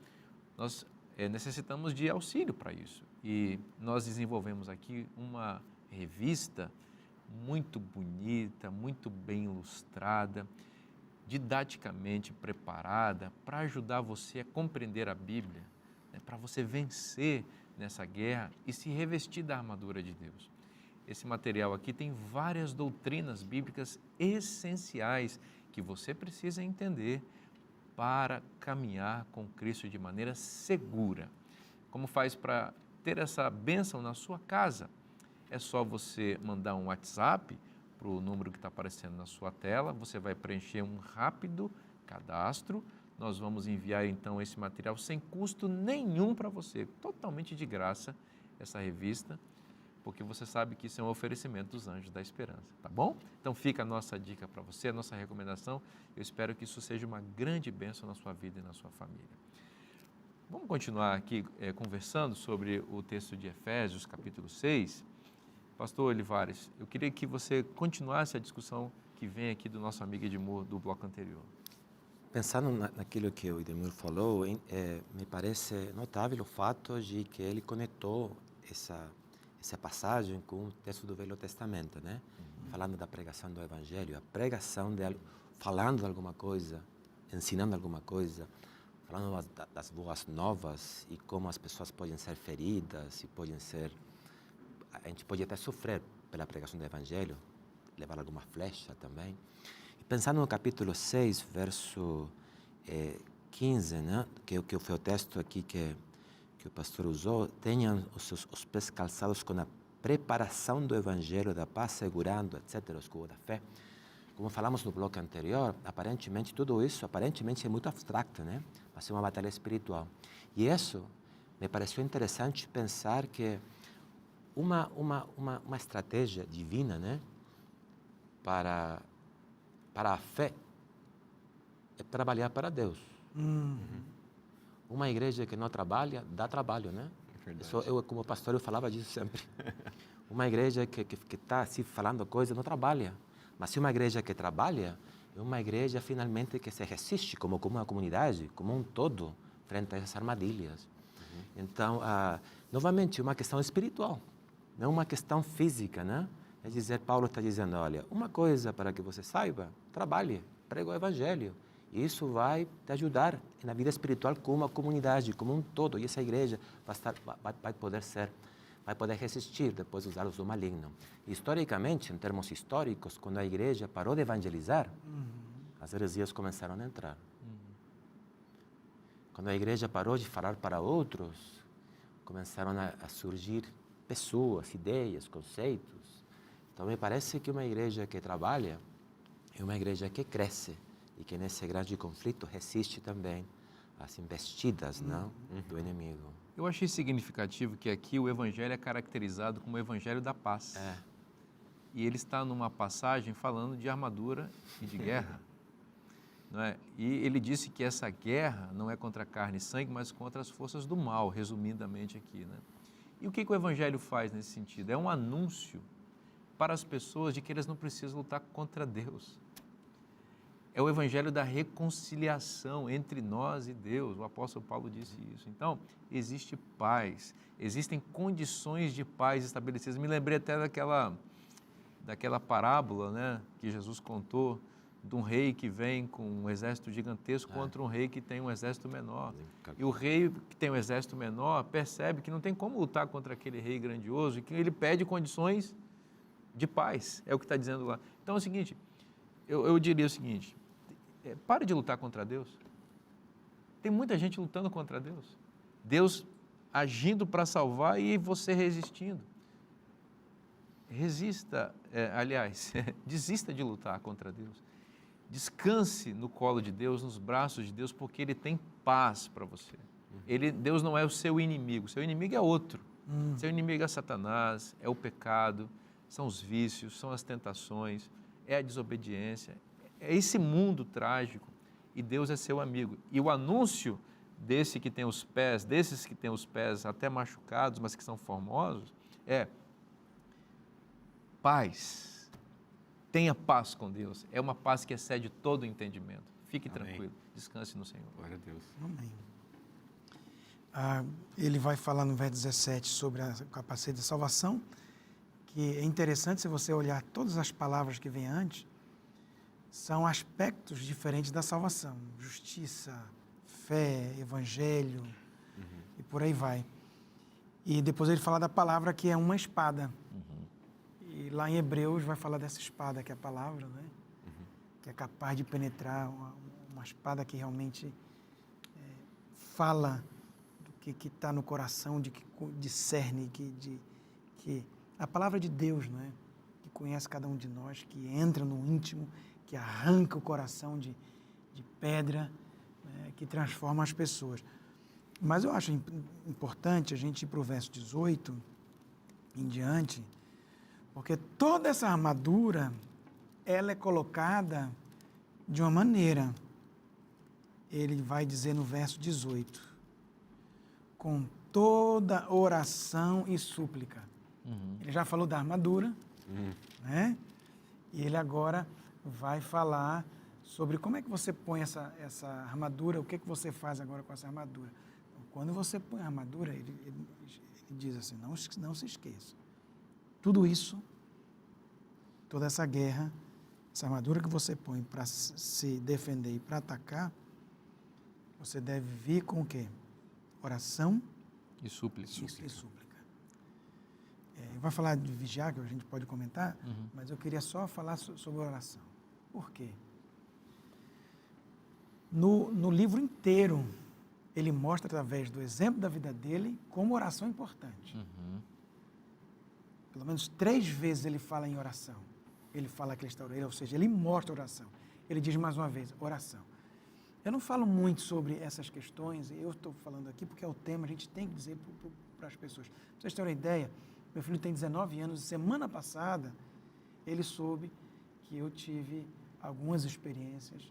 nós necessitamos de auxílio para isso. E nós desenvolvemos aqui uma revista muito bonita, muito bem ilustrada, didaticamente preparada para ajudar você a compreender a Bíblia, né, para você vencer nessa guerra e se revestir da armadura de Deus. Esse material aqui tem várias doutrinas bíblicas essenciais que você precisa entender para caminhar com Cristo de maneira segura. Como faz para ter essa bênção na sua casa? É só você mandar um WhatsApp para o número que está aparecendo na sua tela, você vai preencher um rápido cadastro, nós vamos enviar então esse material sem custo nenhum para você, totalmente de graça, essa revista, porque você sabe que isso é um oferecimento dos Anjos da Esperança, tá bom? Então fica a nossa dica para você, a nossa recomendação, eu espero que isso seja uma grande bênção na sua vida e na sua família. Vamos continuar aqui conversando sobre o texto de Efésios, capítulo 6. Pastor Olivares, eu queria que você continuasse a discussão que vem aqui do nosso amigo Edmur, do bloco anterior. Pensando naquilo que o Edmur falou, me parece notável o fato de que ele conectou essa passagem com o texto do Velho Testamento, né? Falando da pregação do Evangelho, a pregação falando de alguma coisa, ensinando alguma coisa, falando das boas novas e como as pessoas podem ser feridas e a gente pode até sofrer pela pregação do Evangelho, levar alguma flecha também. E pensando no capítulo 6, verso 15, né? que foi o texto aqui que o pastor usou, tenham os pés calçados com a preparação do Evangelho da paz, segurando, etc., o escudo da fé. Como falamos no bloco anterior, aparentemente tudo isso é muito abstracto, né? Mas é uma batalha espiritual. E isso me pareceu interessante pensar que uma estratégia divina, né, para a fé é trabalhar para Deus. Uma igreja que não trabalha, dá trabalho, né? Isso, eu, como pastor, eu falava disso sempre. Uma igreja que está assim, falando coisa, não trabalha. Mas se uma igreja que trabalha, é uma igreja, finalmente, que se resiste como uma comunidade, como um todo, frente a essas armadilhas. Então, novamente, uma questão espiritual, não uma questão física, né? É dizer, Paulo está dizendo, olha, uma coisa para que você saiba, trabalhe, pregue o Evangelho. Isso vai te ajudar na vida espiritual como uma comunidade, como um todo. E essa igreja vai poder ser vai poder resistir depois dos dardos do maligno. Historicamente, em termos históricos, quando a igreja parou de evangelizar, as heresias começaram a entrar. Quando a igreja parou de falar para outros, começaram a surgir pessoas, ideias, conceitos. Então, me parece que uma igreja que trabalha é uma igreja que cresce e que nesse grande conflito resiste também às investidas não, do inimigo. Eu achei significativo que aqui o evangelho é caracterizado como o evangelho da paz. E ele está numa passagem falando de armadura e de guerra. Não é? E ele disse que essa guerra não é contra carne e sangue, mas contra as forças do mal, resumidamente aqui. Né? E o que o evangelho faz nesse sentido? É um anúncio para as pessoas de que eles não precisam lutar contra Deus. É o evangelho da reconciliação entre nós e Deus. O apóstolo Paulo disse isso. Então, existe paz, existem condições de paz estabelecidas. Me lembrei até daquela parábola, né, que Jesus contou, de um rei que vem com um exército gigantesco contra um rei que tem um exército menor. E o rei que tem um exército menor percebe que não tem como lutar contra aquele rei grandioso e que ele pede condições de paz. É o que está dizendo lá. Então é o seguinte, eu diria o seguinte, pare de lutar contra Deus. Tem muita gente lutando contra Deus. Deus agindo para salvar e você resistindo. Resista, desista de lutar contra Deus. Descanse no colo de Deus, nos braços de Deus, porque Ele tem paz para você. Deus não é o seu inimigo, seu inimigo é outro. Seu inimigo é Satanás, é o pecado, são os vícios, são as tentações, é a desobediência, é esse mundo trágico, e Deus é seu amigo. E o anúncio desses que têm os pés até machucados, mas que são formosos, é paz. Tenha paz com Deus. É uma paz que excede todo o entendimento. Fique tranquilo, descanse no Senhor. Glória a Deus. Amém. Ele vai falar no verso 17 sobre a capacete de salvação, que é interessante se você olhar todas as palavras que vêm antes, são aspectos diferentes da salvação. Justiça, fé, evangelho, e por aí vai. E depois ele fala da palavra que é uma espada. E lá em Hebreus vai falar dessa espada que é a palavra, né? Que é capaz de penetrar, uma espada que realmente fala do que está no coração, de que discerne, que a palavra de Deus, não é? Que conhece cada um de nós, que entra no íntimo, que arranca o coração de pedra, né? Que transforma as pessoas. Mas eu acho importante a gente ir para o verso 18 em diante, porque toda essa armadura, ela é colocada de uma maneira. Ele vai dizer no verso 18, com toda oração e súplica. Ele já falou da armadura, né? E ele agora vai falar sobre como é que você põe essa armadura, o que você faz agora com essa armadura. Então, quando você põe a armadura, ele diz assim, não se esqueça. Tudo isso, toda essa guerra, essa armadura que você põe para se defender e para atacar, você deve vir com o quê? Oração e súplica. Vai falar de vigiar, que a gente pode comentar, mas eu queria só falar sobre oração. Por quê? No livro inteiro, ele mostra, através do exemplo da vida dele, como oração é importante. Pelo menos 3 vezes ele fala em oração. Ele fala que ele está orando, ou seja, ele mostra oração. Ele diz mais uma vez, oração. Eu não falo muito sobre essas questões, eu estou falando aqui porque é o tema, a gente tem que dizer para as pessoas. Para vocês terem uma ideia, meu filho tem 19 anos, e semana passada ele soube que eu tive algumas experiências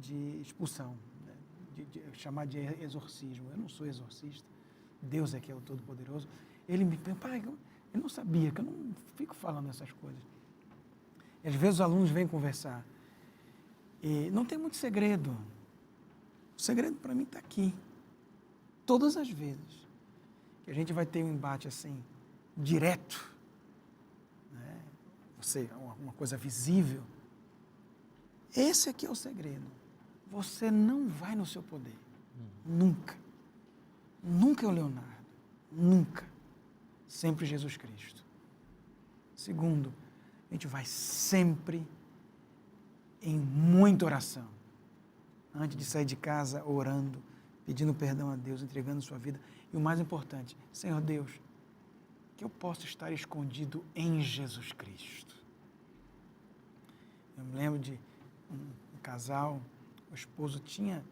de expulsão, né? de chamar de exorcismo. Eu não sou exorcista, Deus é que é o Todo-Poderoso. Ele me perguntou, pai, eu não sabia, que eu não fico falando essas coisas. E às vezes os alunos vêm conversar. E não tem muito segredo. O segredo para mim está aqui. Todas as vezes que a gente vai ter um embate assim, direto, né? Uma coisa visível, esse aqui é o segredo. Você não vai no seu poder. Nunca. Nunca é o Leonardo. Nunca. Sempre Jesus Cristo. Segundo, a gente vai sempre em muita oração. Antes de sair de casa, orando, pedindo perdão a Deus, entregando sua vida. E o mais importante, Senhor Deus, que eu possa estar escondido em Jesus Cristo. Eu me lembro de um casal, o esposo tinha,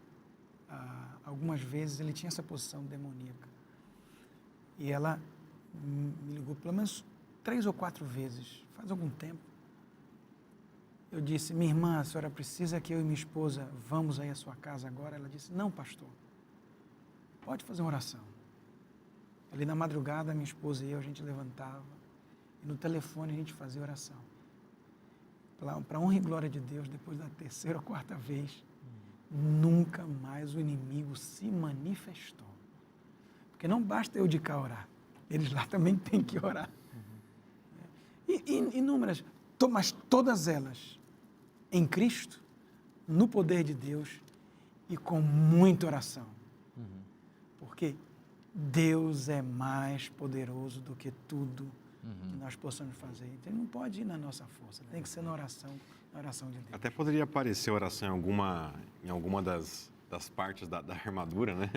algumas vezes, ele tinha essa posição demoníaca. E ela me ligou pelo menos 3 ou 4 vezes, faz algum tempo. Eu disse, minha irmã, a senhora precisa que eu e minha esposa vamos aí à sua casa agora? Ela disse, não, pastor, pode fazer uma oração. Ali na madrugada, minha esposa e eu, a gente levantava, e no telefone a gente fazia oração. Para honra e glória de Deus, depois da 3ª ou 4ª vez, nunca mais o inimigo se manifestou. Porque não basta eu de cá orar, eles lá também têm que orar. E inúmeras, mas todas elas em Cristo, no poder de Deus e com muita oração. Porque Deus é mais poderoso do que tudo que nós possamos fazer. Então, ele não pode ir na nossa força, tem que ser na oração de Deus. Até poderia aparecer oração em alguma das partes da armadura, né?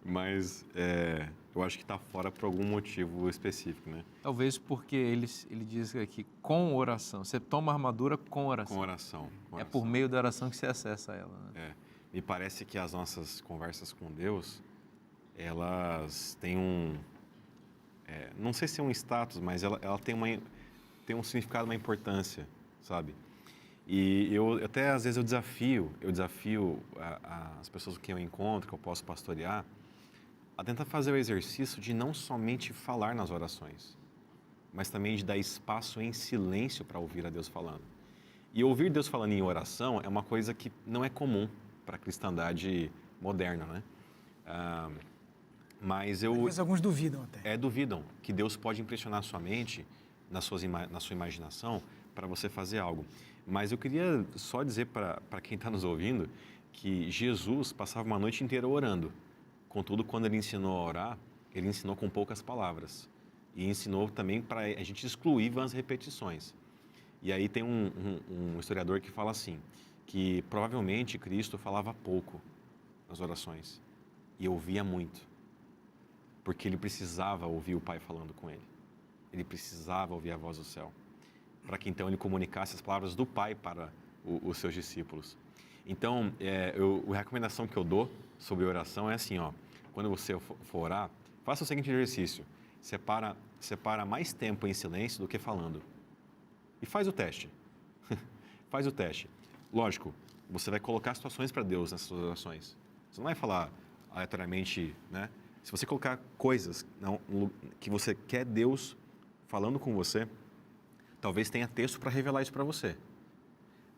Mas eu acho que está fora por algum motivo específico, né? Talvez porque ele diz aqui, com oração. Você toma a armadura com oração. Com oração. É por meio da oração que você acessa ela. Né? Me parece que as nossas conversas com Deus, elas têm não sei se é um status, mas ela tem um significado, uma importância, sabe? E eu até, às vezes, eu desafio as pessoas com quem eu encontro, que eu posso pastorear, a tentar fazer o exercício de não somente falar nas orações, mas também de dar espaço em silêncio para ouvir a Deus falando. E ouvir Deus falando em oração é uma coisa que não é comum para a cristandade moderna, né? Mas Às vezes alguns duvidam até. Duvidam que Deus pode impressionar a sua mente, na sua imaginação, para você fazer algo. Mas eu queria só dizer para quem está nos ouvindo que Jesus passava uma noite inteira orando. Contudo, quando ele ensinou a orar, ele ensinou com poucas palavras. E ensinou também para a gente excluir vãs repetições. E aí tem um historiador que fala assim, que provavelmente Cristo falava pouco nas orações e ouvia muito. Porque ele precisava ouvir o Pai falando com ele. Ele precisava ouvir a voz do céu. Para que então ele comunicasse as palavras do Pai para os seus discípulos. Então, a recomendação que eu dou sobre oração é assim, quando você for orar, faça o seguinte exercício. Separa mais tempo em silêncio do que falando. E faz o teste. Faz o teste. Lógico, você vai colocar situações para Deus nessas suas orações. Você não vai falar aleatoriamente, né? Se você colocar coisas que você quer Deus falando com você, talvez tenha texto para revelar isso para você.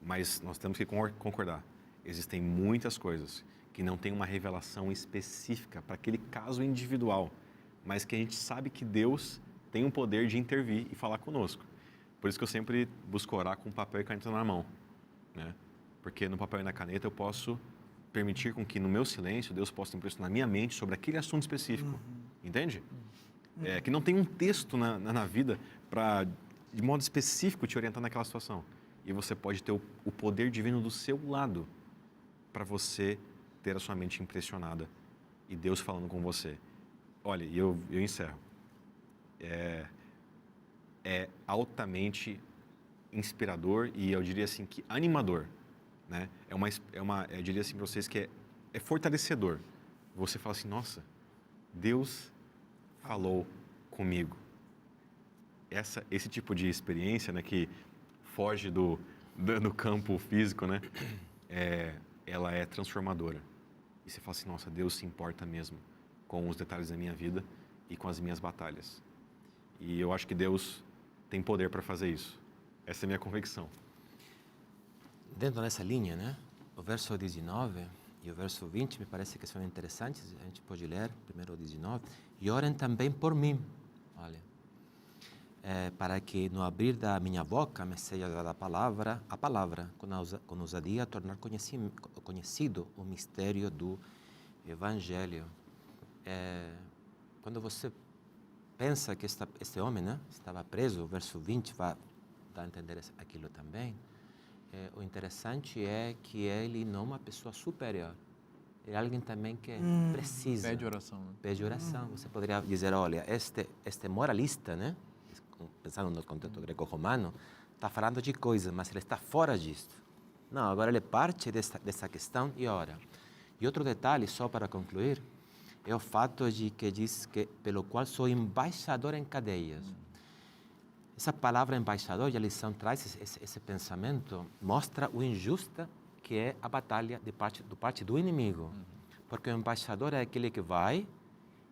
Mas nós temos que concordar. Existem muitas coisas que não têm uma revelação específica para aquele caso individual, mas que a gente sabe que Deus tem um poder de intervir e falar conosco. Por isso que eu sempre busco orar com papel e caneta na mão, né? Porque no papel e na caneta eu posso permitir com que no meu silêncio Deus possa impressionar minha mente sobre aquele assunto específico. Entende? Que não tem um texto na vida para, de modo específico, te orientar naquela situação. E você pode ter o poder divino do seu lado para você ter a sua mente impressionada e Deus falando com você. Olha, e eu encerro. É altamente inspirador e eu diria assim que animador, né? Eu diria assim para vocês que é fortalecedor. Você fala assim, nossa, Deus falou comigo. Esse tipo de experiência, né, que foge do campo físico, né, ela é transformadora. E você fala assim, nossa, Deus se importa mesmo com os detalhes da minha vida e com as minhas batalhas. E eu acho que Deus tem poder para fazer isso. Essa é a minha convicção. Dentro dessa linha, né, o verso 19 e o verso 20 me parece que são interessantes. A gente pode ler primeiro o 19. E orem também por mim, olha, para que no abrir da minha boca me seja dada a palavra, com ousadia tornar conhecido o mistério do Evangelho. Quando você pensa que este homem, né, estava preso, o verso 20 vai dar a entender aquilo também. O interessante é que ele não é uma pessoa superior. É alguém também que precisa. Pede oração. Né? Pede oração. Você poderia dizer, olha, este moralista, né, pensando no contexto greco-romano, está falando de coisas, mas ele está fora disto. Não, agora ele parte dessa questão e ora. E outro detalhe, só para concluir, é o fato de que diz que pelo qual sou embaixador em cadeias. Essa palavra embaixador, e a lição traz esse pensamento, mostra o injusta que é a batalha do parte do inimigo. Porque o embaixador é aquele que vai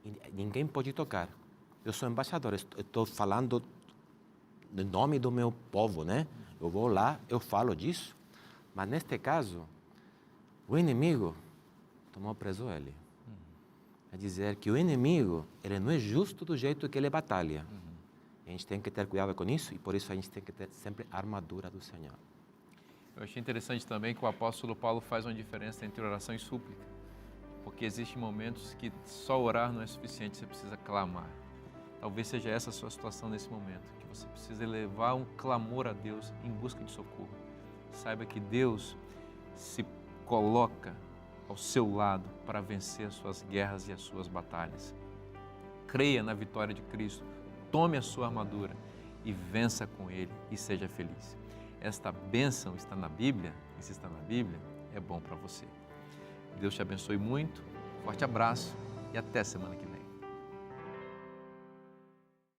e ninguém pode tocar. Eu sou embaixador, estou falando no nome do meu povo, né? Eu vou lá, eu falo disso, mas neste caso, o inimigo tomou preso ele. É dizer que o inimigo, ele não é justo do jeito que ele batalha. A gente tem que ter cuidado com isso e por isso a gente tem que ter sempre a armadura do Senhor. Eu achei interessante também que o apóstolo Paulo faz uma diferença entre oração e súplica, porque existem momentos que só orar não é suficiente, você precisa clamar. Talvez seja essa a sua situação nesse momento, que você precisa elevar um clamor a Deus em busca de socorro. Saiba que Deus se coloca ao seu lado para vencer as suas guerras e as suas batalhas. Creia na vitória de Cristo, tome a sua armadura e vença com Ele e seja feliz. Esta bênção está na Bíblia, e se está na Bíblia, é bom para você. Deus te abençoe muito, forte abraço e até semana que vem.